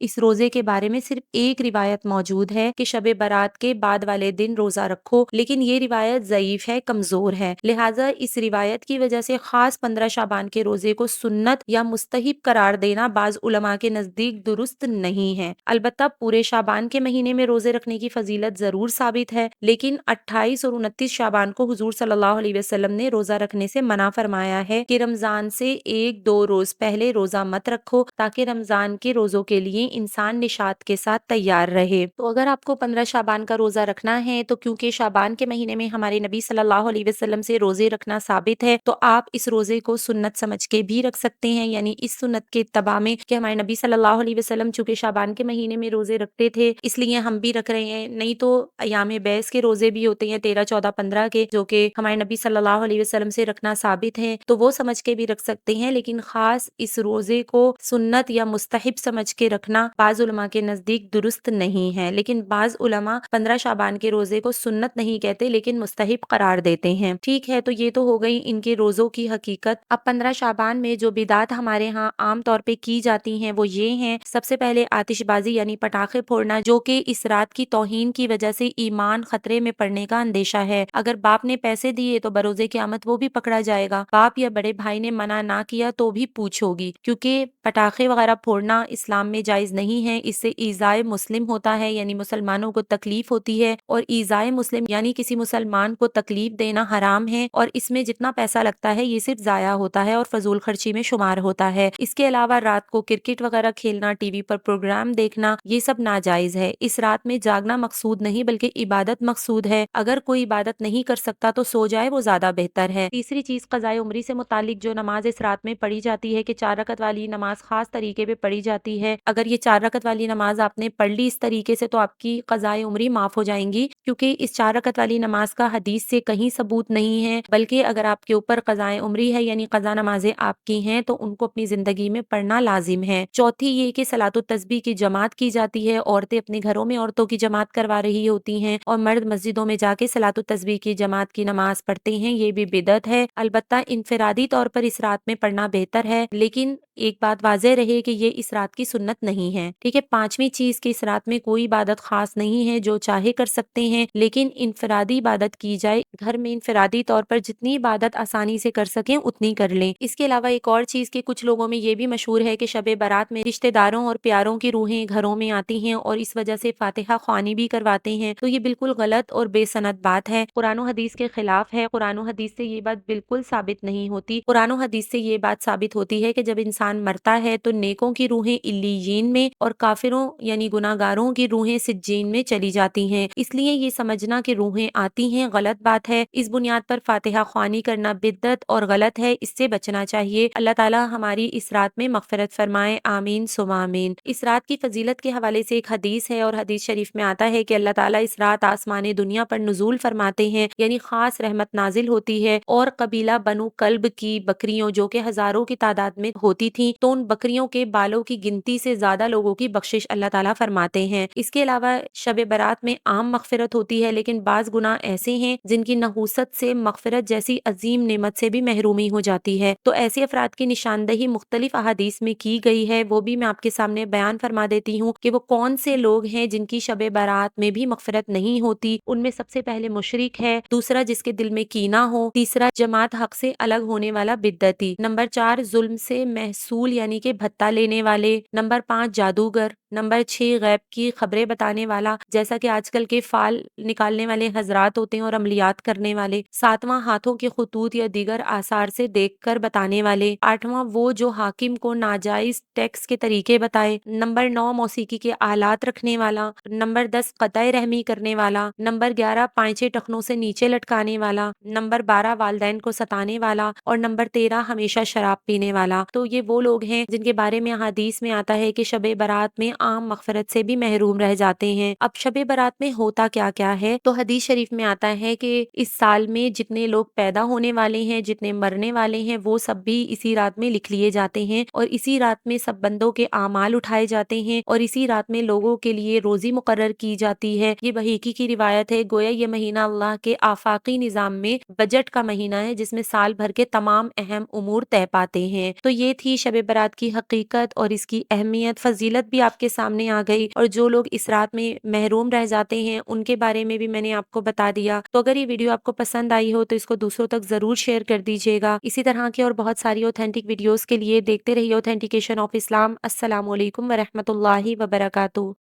اس روزے کے بارے میں صرف ایک روایت موجود ہے کہ شب برات کے بعد والے دن روزہ رکھو، لیکن یہ روایت ضعیف ہے، کمزور ہے، لہٰذا اس روایت کی وجہ سے خاص 15 شعبان کے روزے کو سنت یا مستحب قرار دینا بعض علماء کے نزدیک درست نہیں ہے۔ البتہ پورے شعبان کے مہینے میں روزے رکھنے کی فضیلت ضرور ثابت ہے، لیکن 28 اور 29 شعبان کو حضور صلی اللہ علیہ وسلم نے روزہ رکھنے سے منع فرمایا ہے کہ رمضان سے 1-2 روز پہلے روزہ مت رکھو تاکہ رمضان کے روزوں کے لیے انسان نشاط کے ساتھ تیار رہے۔ تو اگر آپ کو 15 شعبان کا روزہ رکھنا ہے تو کیونکہ شعبان کے مہینے میں ہمارے نبی صلی اللہ علیہ وسلم سے روزے رکھنا ثابت ہے، تو آپ اس روزے کو سنت سمجھ کے بھی رکھ سکتے ہیں، یعنی اس سنت کے اتباع میں کہ ہمارے نبی صلی اللہ علیہ وسلم چونکہ شعبان کے مہینے میں روزے رکھتے تھے اس لیے ہم بھی رکھ رہے ہیں، نہیں تو ایام بیس کے روزے بھی ہوتے ہیں 13، 14، 15 کے، جو کہ ہمارے نبی صلی اللہ علیہ وسلم سے رکھنا ثابت ہے، تو وہ سمجھ کے بھی رکھ سکتے ہیں، لیکن خاص اس روزے کو سنت یا مستحب سمجھ کے رکھنا بعض علماء کے نزدیک درست نہیں ہے، لیکن بعض علماء 15 شعبان کے روزے کو سنت نہیں کہتے لیکن مستحب قرار دیتے ہیں۔ ٹھیک ہے، تو یہ تو ہو گئی ان کے روزوں کی حقیقت۔ اب 15 شعبان میں جو بدعات ہمارے ہاں عام طور پہ کی جاتی ہیں وہ یہ ہیں، سب سے پہلے آتش بازی یعنی پٹاخے پھوڑنا، جو کہ اس رات کی توہین کی وجہ سے ایمان خطرے میں پڑنے کا اندیشہ ہے۔ اگر باپ نے پیسے دیے تو بروز قیامت وہ بھی پکڑا جائے گا، باپ یا بڑے بھائی نے منع نہ کیا تو بھی پوچھ ہوگی، کیونکہ پٹاخے وغیرہ پھوڑنا اسلام میں جائز نہیں ہے، اس سے ایذائے مسلم ہوتا ہے، یعنی مسلمانوں کو تکلیف ہوتی ہے، اور ایذائے مسلم یعنی کسی مسلمان کو تکلیف دینا حرام ہے، اور اس میں جتنا پیسہ لگتا ہے یہ صرف ضائع ہوتا ہے اور فضول خرچی میں شمار ہوتا ہے۔ اس کے علاوہ رات کو کرکٹ وغیرہ کھیلنا، ٹی وی پر پروگرام دیکھنا، یہ سب ناجائز ہے۔ اس رات میں جاگنا مقصود نہیں بلکہ عبادت مقصود ہے، اگر کوئی عبادت نہیں کر سکتا تو سو جائے، وہ زیادہ بہتر ہے۔ تیسری چیز قضائے عمری سے متعلق جو نماز اس رات میں پڑھی جاتی ہے کہ 4 رکعت والی نماز خاص طریقے پہ پڑھی جاتی ہے، اگر یہ 4 رکعت والی نماز آپ نے پڑھ لی اس طریقے سے تو آپ کی قضائے عمری معاف ہو جائیں گی، کیونکہ اس 4 رکعت والی نماز کا حدیث سے کہیں ثبوت نہیں ہے، بلکہ اگر آپ کے اوپر قضائے عمری ہے یعنی قضا نمازیں آپ کی ہیں تو ان کو اپنی زندگی میں پڑھنا لازم ہے۔ چوتھی یہ کہ صلاۃ التسبیح کی جماعت کی جاتی ہے، عورتیں اپنے گھروں میں عورتوں کی جماعت کروا رہی ہوتی ہیں اور مرد مسجدوں میں جا کے صلاۃ التسبیح کی جماعت کی نماز پڑھتے ہیں، یہ بھی بدعت ہے۔ البتہ انفرادی طور پر اس رات میں پڑھنا بہتر ہے، لیکن ایک بات واضح رہے کہ یہ اس رات کی سنت نہیں ہے۔ ٹھیک ہے، پانچویں چیز کہ اس رات میں کوئی عبادت خاص نہیں ہے، جو چاہے کر سکتے ہیں، لیکن انفرادی عبادت کی جائے، گھر میں انفرادی طور پر جتنی عبادت آسانی سے کر سکیں اتنی کر لیں۔ اس کے علاوہ ایک اور چیز کہ کچھ لوگوں میں یہ بھی مشہور ہے کہ شب برات میں رشتہ داروں اور پیاروں کی روحیں گھروں میں آتی ہیں اور اس وجہ سے فاتحہ خوانی بھی کرواتے ہیں، تو یہ بالکل غلط اور بے سند بات ہے، قرآن و حدیث کے خلاف ہے۔ قرآن و حدیث سے یہ بات بالکل ثابت نہیں ہوتی۔ قرآن و حدیث سے یہ بات ثابت ہوتی ہے کہ جب انسان مرتا ہے تو نیکوں کی روحیں علیین میں اور کافروں یعنی گناہگاروں کی روحیں سجین میں چلی جاتی ہیں، اس لیے یہ سمجھنا کہ روحیں آتی ہیں غلط بات ہے۔ اس بنیاد پر فاتحہ خوانی کرنا بدعت اور غلط ہے، اس سے بچنا چاہیے۔ اللہ تعالی ہماری اس رات میں مغفرت فرمائے، آمین ثم آمین۔ اس رات کی فضیلت کے حوالے سے ایک حدیث ہے اور حدیث شریف میں آتا ہے کہ اللہ تعالیٰ اس رات آسمان دنیا پر نزول فرماتے ہیں، یعنی خاص رحمت نازل ہوتی ہے، اور قبیلہ بنو کلب کی بکریوں جو کہ ہزاروں کی تعداد میں ہوتی تھیں، تو ان بکریوں کے بالوں کی گنتی سے زیادہ لوگوں کی بخشش اللہ تعالیٰ فرماتے ہیں۔ اس کے علاوہ شب برات میں عام مغفرت ہوتی ہے، لیکن بعض گناہ ایسے ہیں جن کی نحوست سے مغفرت جیسی عظیم نعمت سے بھی محرومی ہو جاتی ہے، تو ایسے افراد کی نشاندہی مختلف احادیث میں کی گئی ہے، وہ بھی میں آپ کے سامنے بیان فرما دیتی ہوں کہ وہ کون سے لوگ ہیں جن کی شب برات میں بھی مغفرت نہیں ہوتی۔ ان میں سب سے پہلے مشرک ہے، دوسرا جس کے دل میں کینہ ہو، تیسرا جماعت حق سے الگ ہونے والا بدعتی، نمبر 4 ظلم سے محصول یعنی کہ بھتہ لینے والے، نمبر 5 جادوگر، نمبر 6 غیب کی خبریں بتانے والا جیسا کہ آج کل کے فال نکالنے والے حضرات ہوتے ہیں اور عملیات کرنے والے، 7واں ہاتھوں کے خطوط یا دیگر آثار سے دیکھ کر بتانے والے، 8واں وہ جو حاکم کو ناجائز ٹیکس کے طریقے بتائے، نمبر 9 موسیقی کے آلات رکھنے والا، نمبر 10 قطع رحمی کرنے والا، نمبر 11 پائنچے ٹخنوں سے نیچے لٹکانے والا، نمبر 12 والدین کو ستانے والا، اور نمبر 13 ہمیشہ شراب پینے والا۔ تو یہ وہ لوگ ہیں جن کے بارے میں احادیث میں آتا ہے کہ شب برات میں عام مغفرت سے بھی محروم رہ جاتے ہیں۔ اب شب برات میں ہوتا کیا کیا ہے؟ تو حدیث شریف میں آتا ہے کہ اس سال میں جتنے لوگ پیدا ہونے والے ہیں، جتنے مرنے والے ہیں، وہ سب بھی اسی رات میں لکھ لیے جاتے ہیں، اور اسی رات میں سب بندوں کے اعمال اٹھائے جاتے ہیں، اور اسی رات میں لوگوں کے لیے روزی مقرر کی جاتی ہے۔ یہ بحیقی کی روایت ہے، گویا یہ مہینہ اللہ کے آفاقی نظام میں بجٹ کا مہینہ ہے، جس میں سال بھر کے تمام اہم امور طے پاتے ہیں۔ تو یہ تھی شب برات کی حقیقت اور اس کی اہمیت، فضیلت بھی آپ کے سامنے آ گئی، اور جو لوگ اس رات میں محروم رہ جاتے ہیں ان کے بارے میں بھی میں نے آپ کو بتا دیا۔ تو اگر یہ ویڈیو آپ کو پسند آئی ہو تو اس کو دوسروں تک ضرور شیئر کر دیجیے گا۔ اسی طرح کی اور بہت ساری اوتھینٹک ویڈیوز کے لیے دیکھتے رہیے اوتھینٹیکیشن آف اسلام۔ السلام علیکم ورحمۃ اللہ وبرکاتہ۔